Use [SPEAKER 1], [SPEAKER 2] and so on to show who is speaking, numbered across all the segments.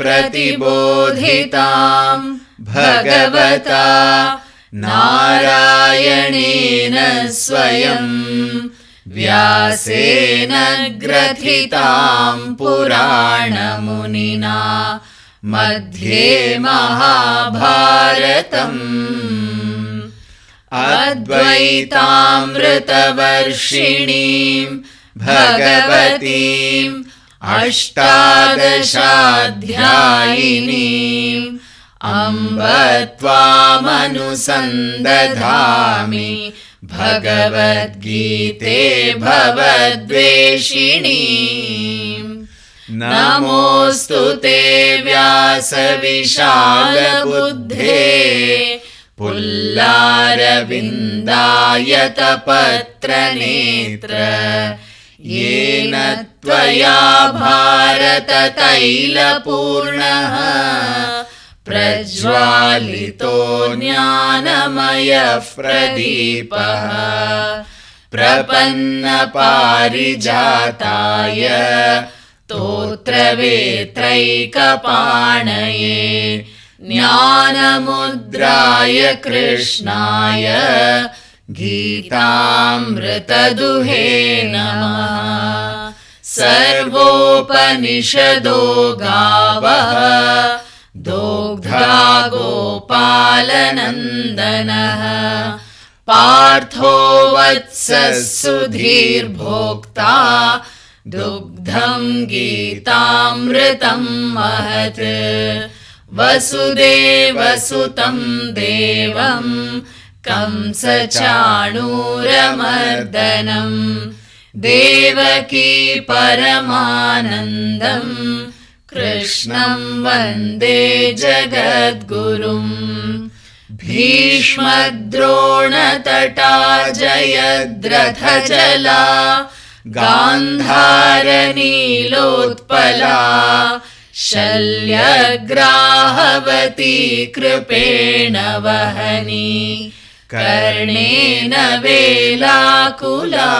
[SPEAKER 1] प्रतिबोधितां भगवता नारायणेन स्वयं व्यासेन ग्रथितां पुराणमुनिना मध्ये महाभारतम् अद्वैतामृतवर्षिणीं भगवतीम् अष्टादशाध्यायिनीम् अम्ब त्वामनुसन्दधामि भगवद्गीते भवद्वेषिणीम् नमोऽस्तु ते व्यासविशालबुद्धे पुल्लारविन्दायतपत्रनेत्र येन त्वया भारततैलपूर्णः प्रज्वालितो ज्ञानमयः प्रदीपः प्रपन्नपारिजाताय स्तोत्रवेत्रैकपाणये ज्ञानमुद्राय कृष्णाय गीतामृतदुहे नमः। सर्वोपनिषदो गावः दोग्धा गोपालनन्दनः पार्थो वत्सः सुधीर्भोक्ता दुग्धं गीतामृतं महत् वसुदेवसुतं देवं कंसचाणूरमर्दनं देवकी परमानन्दं कृष्णं वन्दे जगद्गुरुम् भीष्मद्रोणतटा जयद्रथजला गान्धारनीलोत्पला शल्यग्राहवती कृपेण वहनी कर्णेन वेलाकुला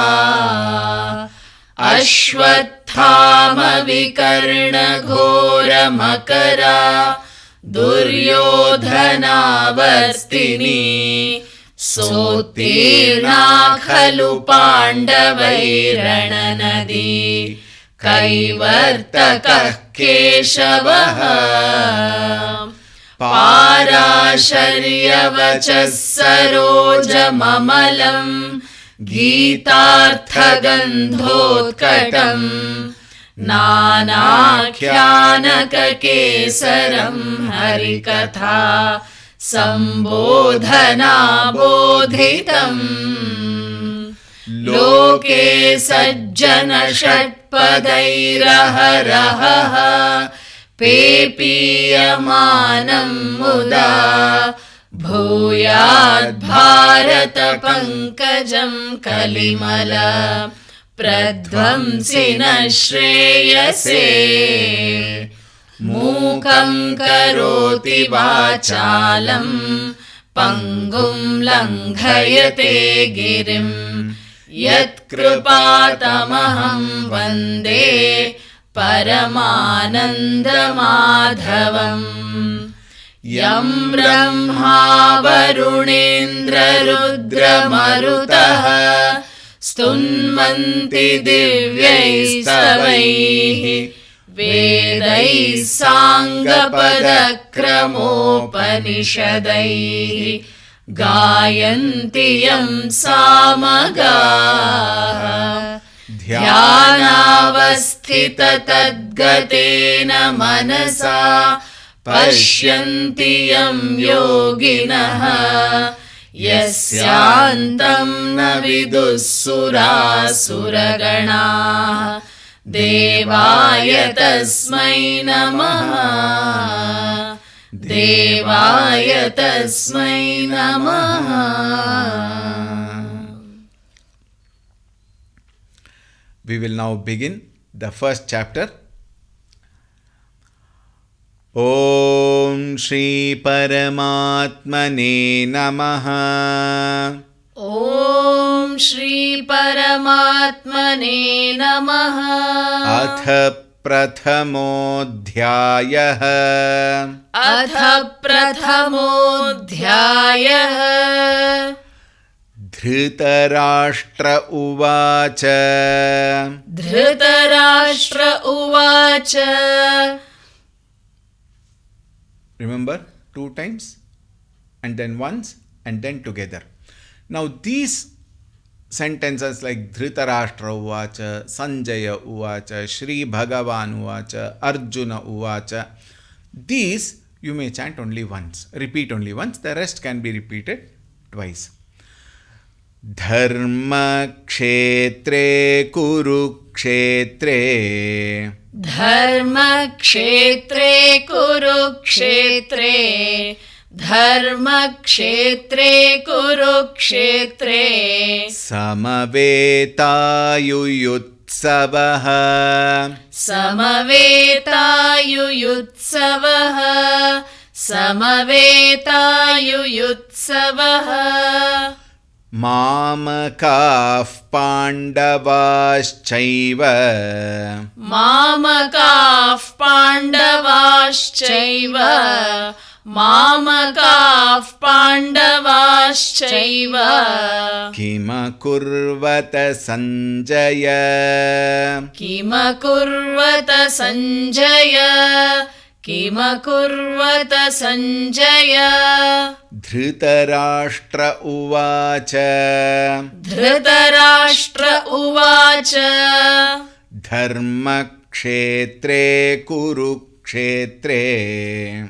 [SPEAKER 1] अश्वत्थामविकर्णघोरमकरा दुर्योधनावर्तिनी सोत्तीर्णा खलु पाण्डवैरणनदी कैवर्तकः केशवः पाराशर्यवचः सरोजममलम् गीतार्थगन्धोत्कटम् नानाख्यानककेसरं हरिकथा सम्बोधनाबोधितम् लोके सज्जनषट्पदैरहरहः पेपीयमानं मुदा भूयाद्भारतपङ्कजं कलिमल प्रध्वंसिनः श्रेयसे मूकं करोति वाचालं पङ्गुं लङ्घयते गिरिं यत्कृपातमहं वन्दे परमानन्दमाधवम् यं ब्रह्मा वरुणेन्द्ररुद्रमरुतः स्तुन्वन्ति दिव्यैस्तवैः वेदैः साङ्गपदक्रमोपनिषदैः गायन्ति यं सामगाः ध्यानावस्थिततद्गतेन मनसा पश्यन्ति यं योगिनः यस्यान्तं न विदुः सुरासुरगणाः देवाय तस्मै नमः देवाय तस्मै नमः।
[SPEAKER 2] We will now begin the first chapter. Om Shri Paramatmane Namaha.
[SPEAKER 1] Om Shri Paramatmane Namaha.
[SPEAKER 2] Atha प्रथमोऽध्यायः।
[SPEAKER 1] अथ प्रथमोऽध्यायः।
[SPEAKER 2] धृतराष्ट्र उवाच।
[SPEAKER 1] धृतराष्ट्र उवाच।
[SPEAKER 2] Remember, 2 times and then once and then together. Now these sentences like Dhritarashtra uvacha, Sanjaya uvacha, Shri Bhagavan uvacha, Arjuna uvacha, these you may chant only once, repeat only once, the rest can be repeated twice. Dharma kshetre kurukshetre.
[SPEAKER 1] धर्मक्षेत्रे कुरुक्षेत्रे। धर्मक्षेत्रे कुरुक्षेत्रे।
[SPEAKER 2] समवेतायुयुत्सवः।
[SPEAKER 1] समवेतायुयुत्सवः। समवेतायुयुत्सवः।
[SPEAKER 2] मामकाः पाण्डवाश्चैव।
[SPEAKER 1] मामकाः पाण्डवाश्चैव। मामकाः पाण्डवाश्चैव।
[SPEAKER 2] किमकुर्वत सञ्जय।
[SPEAKER 1] किमकुर्वत सञ्जय। किमकुर्वत सञ्जय।
[SPEAKER 2] धृतराष्ट्र उवाच।
[SPEAKER 1] धृतराष्ट्र उवाच।
[SPEAKER 2] धर्मक्षेत्रे कुरुक्षेत्रे।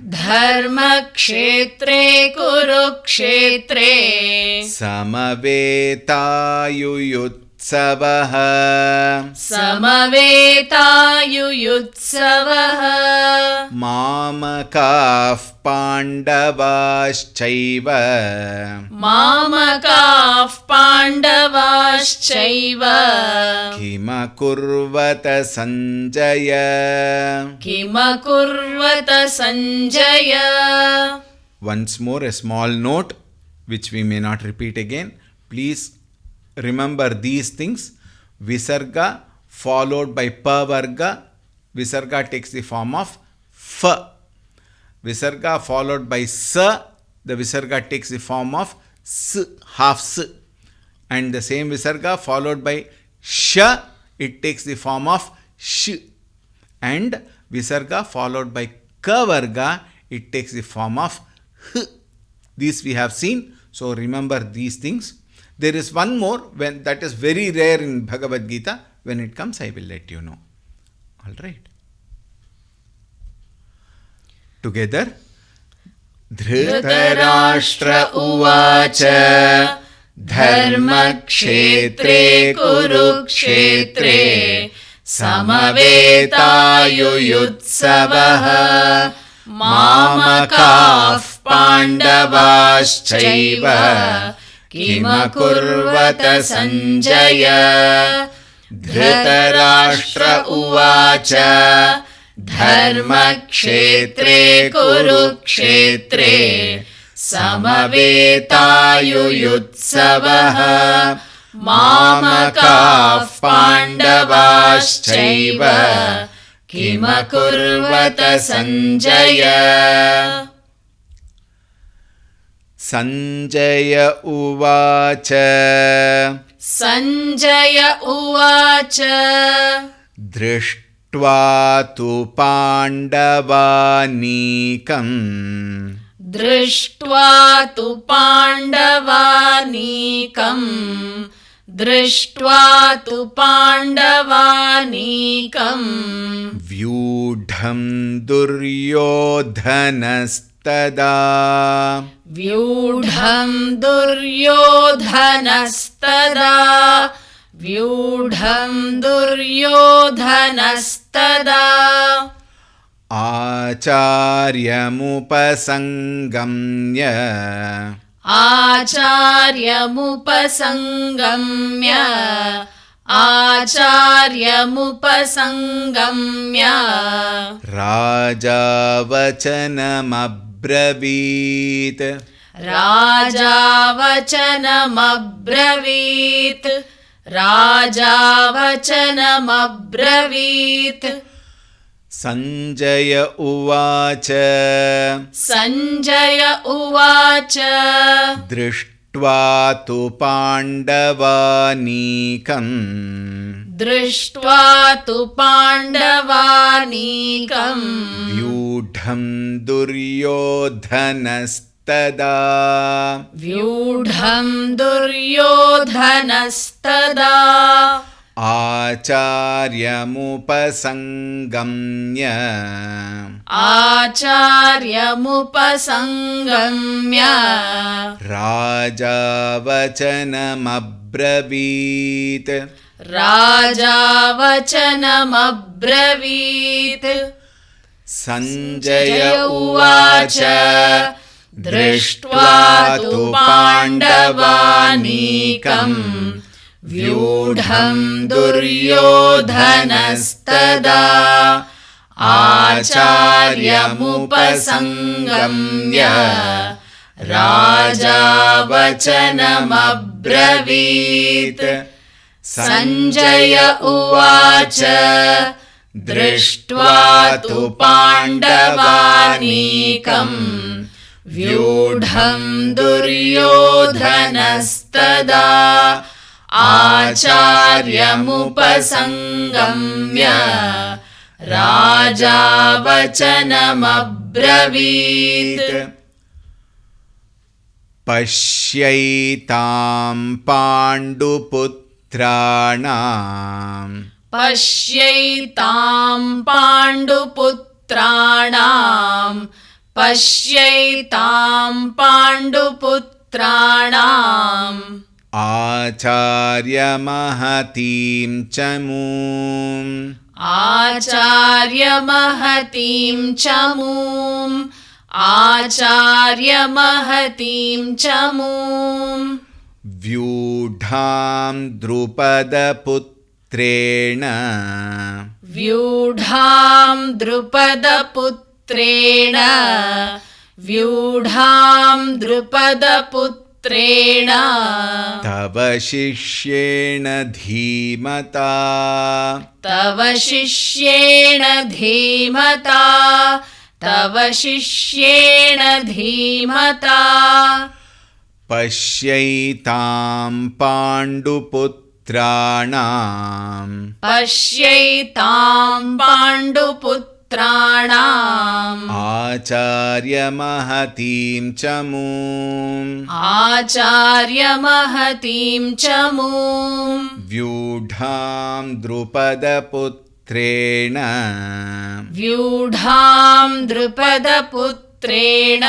[SPEAKER 1] धर्मक्षेत्रे कुरुक्षेत्रे।
[SPEAKER 2] समवेतायुयुत्सवः।
[SPEAKER 1] समवेतायुयुत्सवः।
[SPEAKER 2] मामकाः पाण्डवाश्चैव।
[SPEAKER 1] मामकाः पाण्डवाश्चैव।
[SPEAKER 2] किमकुर्वत सञ्जय।
[SPEAKER 1] किमकुर्वत Sanjaya.
[SPEAKER 2] Once more a small note which we may not repeat again. Please remember these things. Visarga followed by pavarga. Visarga takes the form of fa. Visarga followed by sa. The visarga takes the form of s, half s. And the same visarga followed by sha, it takes the form of sh. And visarga followed by kavarga, it takes the form of h. These we have seen. So remember these things. There is one more when that is very rare in Bhagavad Gita. When it comes, I will let you know. All right. Together. Dhritarashtra uvacha.
[SPEAKER 1] धर्मक्षेत्रे कुरुक्षेत्रे। समवेतायुयुत्सवः। मामकाः पाण्डवाश्चैव। किमकुर्वत सञ्जय।
[SPEAKER 2] धृतराष्ट्र उवाच।
[SPEAKER 1] धर्मक्षेत्रे कुरुक्षेत्रे। समवेतायुयुत्सवः। मामकाः पाण्डवाश्चैव। किमकुर्वत सञ्जय।
[SPEAKER 2] सञ्जय उवाच।
[SPEAKER 1] सञ्जय उवाच।
[SPEAKER 2] दृष्ट्वा तु पाण्डवानीकम्।
[SPEAKER 1] दृष्ट्वा तु पाण्डवानीकम्। दृष्ट्वा तु पाण्डवानीकम्।
[SPEAKER 2] व्यूढं दुर्योधनस्तदा।
[SPEAKER 1] व्यूढं दुर्योधनस्तदा। व्यूढं दुर्योधनस्तदा।
[SPEAKER 2] आचार्यमुपसङ्गम्य।
[SPEAKER 1] आचार्यमुपसङ्गम्य। आचार्यमुपसङ्गम्य।
[SPEAKER 2] राजा वचनमब्रवीत्।
[SPEAKER 1] राजा वचनमब्रवीत्। राजा वचनमब्रवीत्।
[SPEAKER 2] सञ्जय उवाच
[SPEAKER 1] सञ्जय उवाच
[SPEAKER 2] दृष्ट्वा तु पाण्डवानीकम्
[SPEAKER 1] दृष्ट्वा तु पाण्डवानीकम्
[SPEAKER 2] व्यूढं दुर्योधनस्तदा
[SPEAKER 1] व्यूढं दुर्योधनस्तदा
[SPEAKER 2] आचार्यमुपसङ्गम्य
[SPEAKER 1] आचार्यमुपसङ्गम्य
[SPEAKER 2] राजा वचनमब्रवीत्
[SPEAKER 1] राजा वचनमब्रवीत्
[SPEAKER 2] सञ्जय उवाच
[SPEAKER 1] दृष्ट्वा तु पाण्डवानीकम् व्यूढं दुर्योधनस्तदा आचार्यमुपसङ्गम्य राजा वचनमब्रवीत् सञ्जय उवाच दृष्ट्वा तु पाण्डवानीकम् व्यूढं दुर्योधनस्तदा आचार्यमुपसङ्गम्य राजा वचनमब्रवीत्
[SPEAKER 2] पश्यैतां पाण्डुपुत्राणाम्
[SPEAKER 1] पश्यैतां पाण्डुपुत्राणाम् पश्यैतां पाण्डुपुत्राणाम्
[SPEAKER 2] आचार्यमहतीं च मूम्
[SPEAKER 1] आचार्यमहतीं च मूम् आचार्यमहतीं च मूम्
[SPEAKER 2] व्यूढां द्रुपदपुत्रेण
[SPEAKER 1] व्यूढां द्रुपदपुत्रेण व्यूढां द्रुपदपुत्रेण
[SPEAKER 2] तव शिष्येण धीमता
[SPEAKER 1] तव शिष्येण धीमता तव शिष्येण धीमता
[SPEAKER 2] पश्यैतां पाण्डुपुत्राणाम्
[SPEAKER 1] पश्यैतां पाण्डुपुत्राणाम्
[SPEAKER 2] आचार्यमहतीं च मूम्
[SPEAKER 1] आचार्यमहतीं च मूम्
[SPEAKER 2] व्यूढां द्रुपदपुत्रेण
[SPEAKER 1] व्यूढां द्रुपदपुत्रेण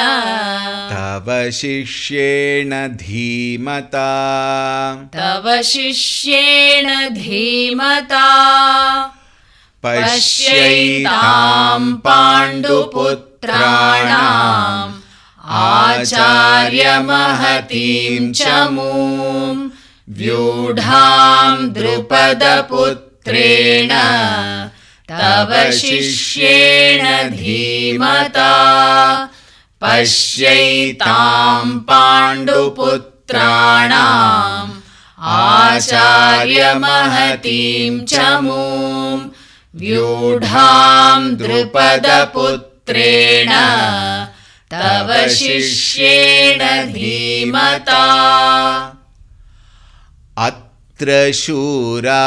[SPEAKER 2] तव शिष्येण धीमता
[SPEAKER 1] तव शिष्येण धीमता पश्यैतां पाण्डुपुत्राणाम् आचार्यमहतीं च मूम् व्यूढां द्रुपदपुत्रेण तव शिष्येण धीमता पश्यैतां पाण्डुपुत्राणाम् आचार्यमहतीं च मूम् व्यूढां द्रुपदपुत्रेण तव शिष्येण धीमता
[SPEAKER 2] अत्र शूरा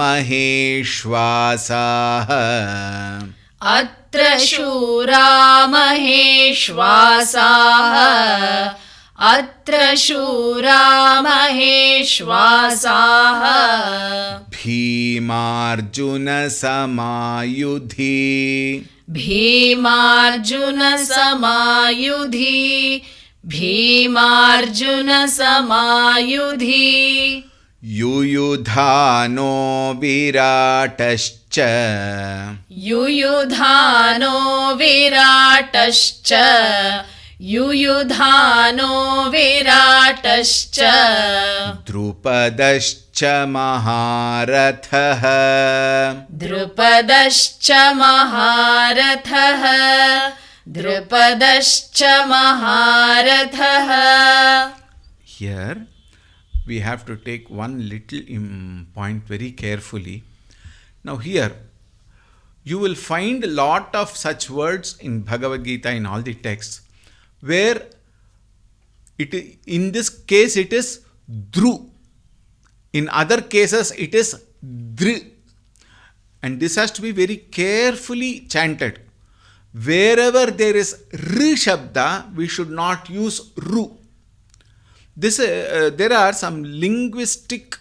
[SPEAKER 2] महेश्वासाः
[SPEAKER 1] अत्र शूरा महेश्वासाः अत्र शूरा महेश्वासाः
[SPEAKER 2] भीमार्जुनसमायुधि
[SPEAKER 1] भीमार्जुनसमायुधि भीमार्जुनसमायुधि
[SPEAKER 2] युयुधानो विराटश्च
[SPEAKER 1] युयुधानो विराटश्च युयुधानो विराटश्च
[SPEAKER 2] द्रुपदश्च महारथः
[SPEAKER 1] द्रुपदश्च महारथः द्रुपदश्च महारथः
[SPEAKER 2] Here we have to take one little point very carefully. Now here you will find a lot of such words in Bhagavad Gita in all the texts where in this case it is Dhru. In other cases it is Dr. And this has to be very carefully chanted. Wherever there is R Shabda, we should not use Ru. There are some linguistic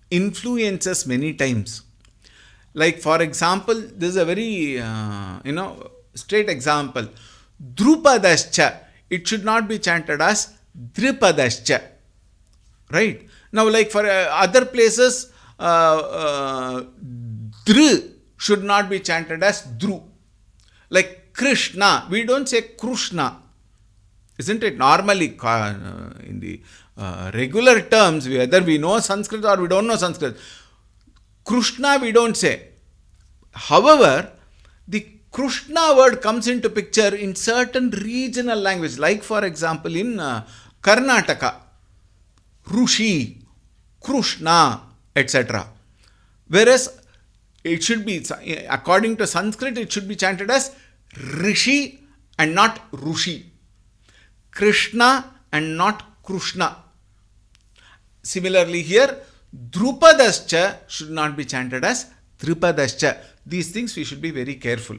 [SPEAKER 2] influences many times. Like for example, this is a very straight example. Drupadascha, it should not be chanted as Dripadascha. Right? Now like for other places, Dr should not be chanted as Dru. Like Krishna, we don't say Krishna. Isn't it? Normally in the regular terms, whether we know Sanskrit or we don't know Sanskrit, Krishna we don't say. However, the Krishna word comes into picture in certain regional language, like for example in Karnataka, Rushi, Krishna, etc. Whereas it should be, according to Sanskrit, it should be chanted as Rishi and not Rushi. Krishna and not Krishna. Similarly here, Drupadascha should not be chanted as Dripadascha. These things we should be very careful.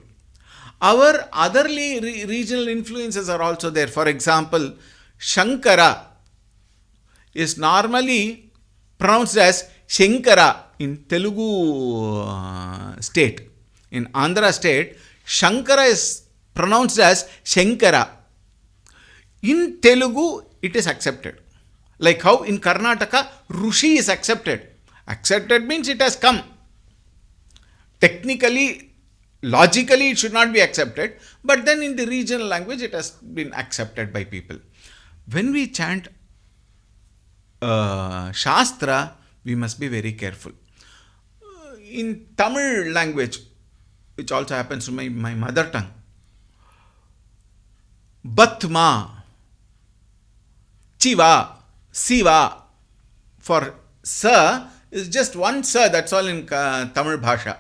[SPEAKER 2] Our other regional influences are also there. For example, Shankara is normally pronounced as Shankara in Telugu state. In Andhra state, Shankara is pronounced as Shankara. In Telugu, it is accepted. Like how in Karnataka, Rushi is accepted. Accepted means it has come. Technically, logically, it should not be accepted. But then in the regional language, it has been accepted by people. When we chant Shastra, we must be very careful. In Tamil language, which also happens to my mother tongue, Batma, Chiva, Siva, for Sa is just one Sa, that's all in Tamil Bhasha.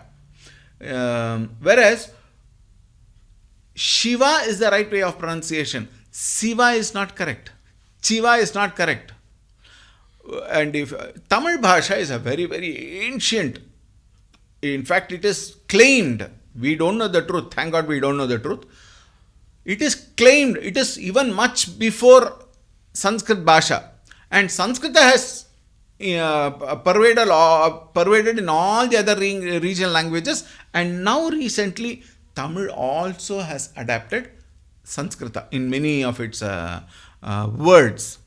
[SPEAKER 2] Whereas Shiva is the right way of pronunciation. Siva is not correct. Chiva is not correct. And if Tamil Bhasha is a very, very ancient, in fact it is claimed, we don't know the truth, thank God we don't know the truth. It is claimed, it is even much before Sanskrit Bhasha. And Sanskrit has pervaded in all the other regional languages, and now recently Tamil also has adapted Sanskrita in many of its words.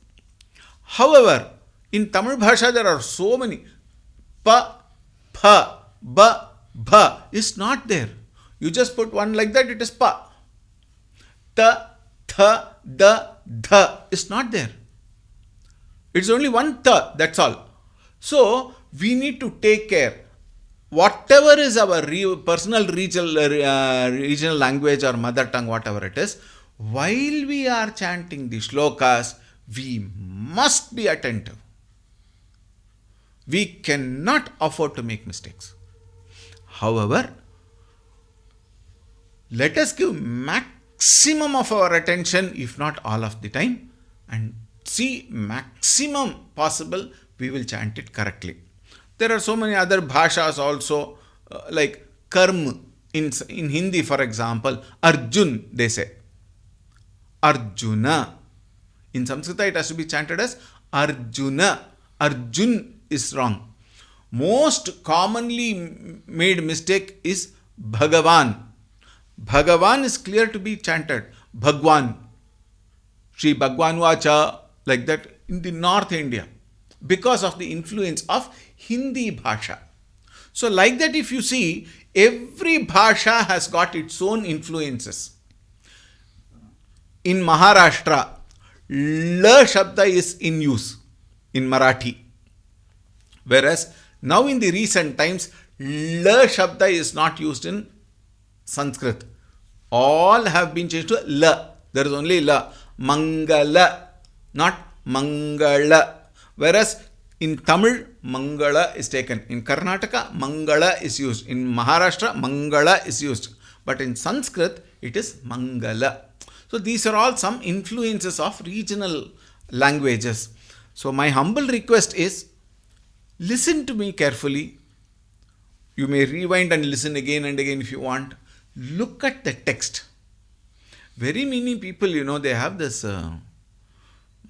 [SPEAKER 2] However, in Tamil Bhasha there are so many. Pa, pha, ba, bha is not there. You just put one like that, it is pa. Ta, tha, da, dha is not there. It's only one tha, that's all. So, we need to take care. Whatever is our personal regional language or mother tongue, whatever it is, while we are chanting the shlokas, we must be attentive. We cannot afford to make mistakes. However, let us give maximum of our attention, if not all of the time, and see maximum possible we will chant it correctly. There are so many other bhashas also, like karm in Hindi, for example, Arjun they say. Arjuna. In Sanskrit it has to be chanted as Arjuna. Arjun is wrong. Most commonly made mistake is Bhagavan. Bhagavan is clear to be chanted Bhagwan. Shri Bhagwan Vacha, like that in the North India, because of the influence of Hindi Bhasha. So like that, if you see, every Bhasha has got its own influences. In Maharashtra, La Shabda is in use in Marathi. Whereas now in the recent times, La Shabda is not used in Sanskrit. All have been changed to La. There is only La. Mangala, not Mangala. Whereas In Tamil, Mangala is taken. In Karnataka, Mangala is used. In Maharashtra, Mangala is used. But in Sanskrit, it is Mangala. So these are all some influences of regional languages. So my humble request is, listen to me carefully. You may rewind and listen again and again if you want. Look at the text. Very many people, they have this,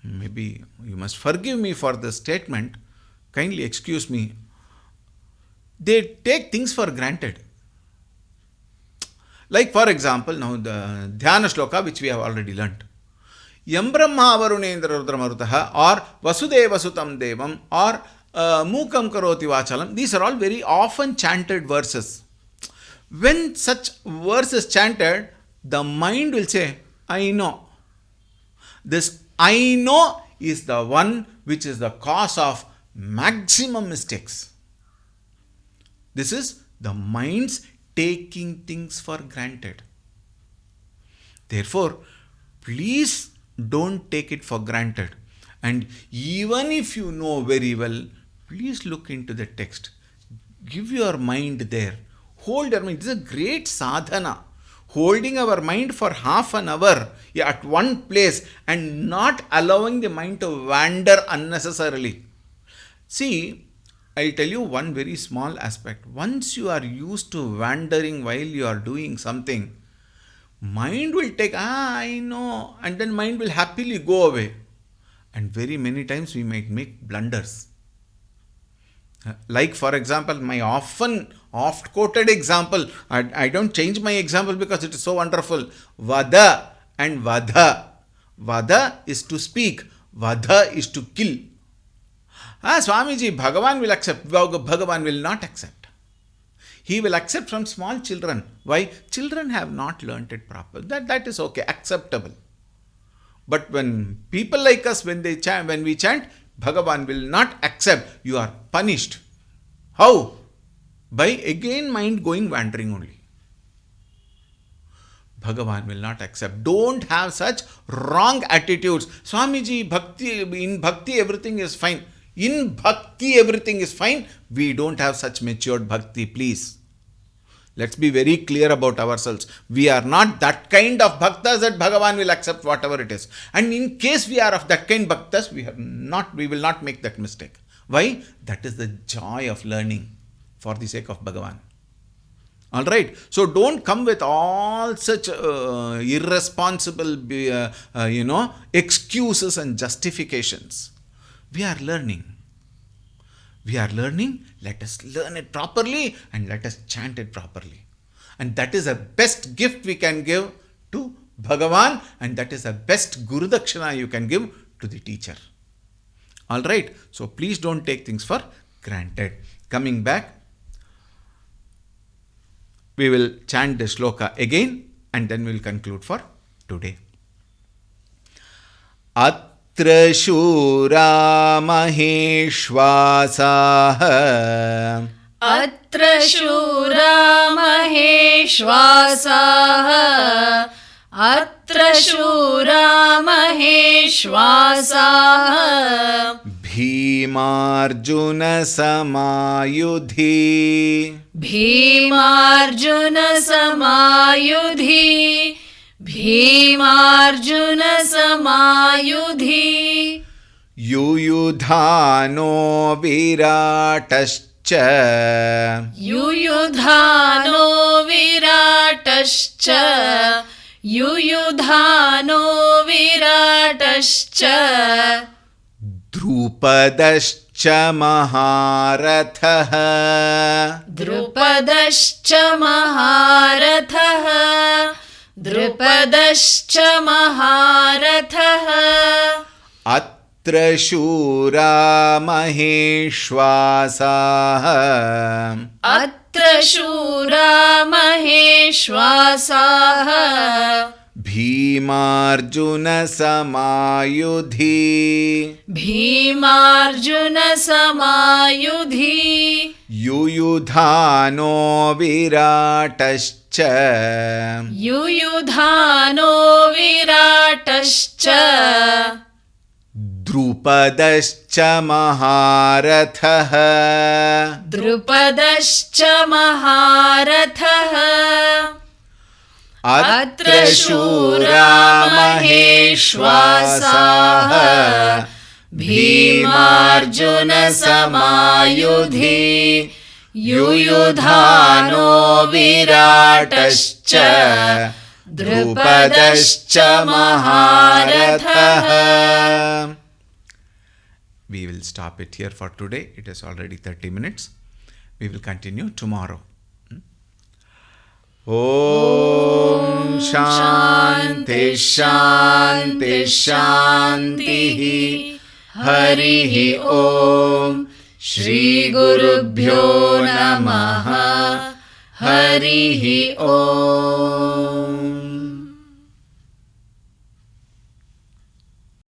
[SPEAKER 2] maybe you must forgive me for the statement, kindly excuse me. They take things for granted. Like for example, now the Dhyana Shloka which we have already learnt. Yam Brahma Varunendra Rudra or Vasudeva Sutam Devam or Mukam Karoti Vachalam. These are all very often chanted verses. When such verse is chanted, the mind will say, I know. This I know is the one which is the cause of maximum mistakes. This is the mind's taking things for granted. Therefore, please don't take it for granted. And even if you know very well, please look into the text. Give your mind there. Hold your mind. This is a great sadhana. Holding our mind for half an hour at one place and not allowing the mind to wander unnecessarily. See, I'll tell you one very small aspect. Once you are used to wandering while you are doing something, mind will take, I know, and then mind will happily go away. And very many times we might make blunders. Like for example, my oft-quoted example, I don't change my example because it is so wonderful. Vada and Vadha. Vada is to speak, Vadha is to kill. Swamiji, Bhagavan will accept, Bhagavan will not accept. He will accept from small children. Why? Children have not learnt it properly. That is okay, acceptable. But when people like us, when we chant, Bhagavan will not accept. You are punished. How? By again mind going wandering only. Bhagavan will not accept. Don't have such wrong attitudes. Swamiji, in bhakti everything is fine. In bhakti everything is fine. We don't have such matured bhakti, please. Let's be very clear about ourselves. We are not that kind of bhaktas that Bhagavan will accept whatever it is. And in case we are of that kind of bhaktas, we will not make that mistake. Why? That is the joy of learning for the sake of Bhagavan. Alright, so don't come with all such irresponsible, excuses and justifications. We are learning. Let us learn it properly and let us chant it properly. And that is the best gift we can give to Bhagavan, and that is the best Guru Dakshina you can give to the teacher. Alright, so please don't take things for granted. Coming back, we will chant the shloka again and then we will conclude for today. Atra shura maheshwasaha
[SPEAKER 1] Atra shura maheshwasaha Atra shura maheshwasaha
[SPEAKER 2] Bhimarjuna samayudhi
[SPEAKER 1] Bhimarjuna samayudhi Bhimarjuna samayudhi
[SPEAKER 2] Yuyudhano viratascha
[SPEAKER 1] Yuyudhano viratascha Yuyudhano viratascha
[SPEAKER 2] Drupadascha maharatha
[SPEAKER 1] Drupadascha maharatha Drupadascha maharatha
[SPEAKER 2] Atra shura maheshwasaha
[SPEAKER 1] Atra shura maheshwasaha
[SPEAKER 2] Bhimarjuna samayudhi
[SPEAKER 1] Bhimarjuna samayudhi
[SPEAKER 2] Yuyudhano viratascha
[SPEAKER 1] Yuyudhano viratascha
[SPEAKER 2] द्रुपदश्च महारथः
[SPEAKER 1] द्रुपदश्च महारथः
[SPEAKER 2] अत्र शूरा महेश्वासाः भीमार्जुनसमायुधि युयुधानो विराटश्च द्रुपदश्च महारथः. We will stop it here for today. It is already 30 minutes. We will continue tomorrow. Om Shanti Shanti Shanti Harihi Om Shri Gurubhyo Namaha Harihi Om.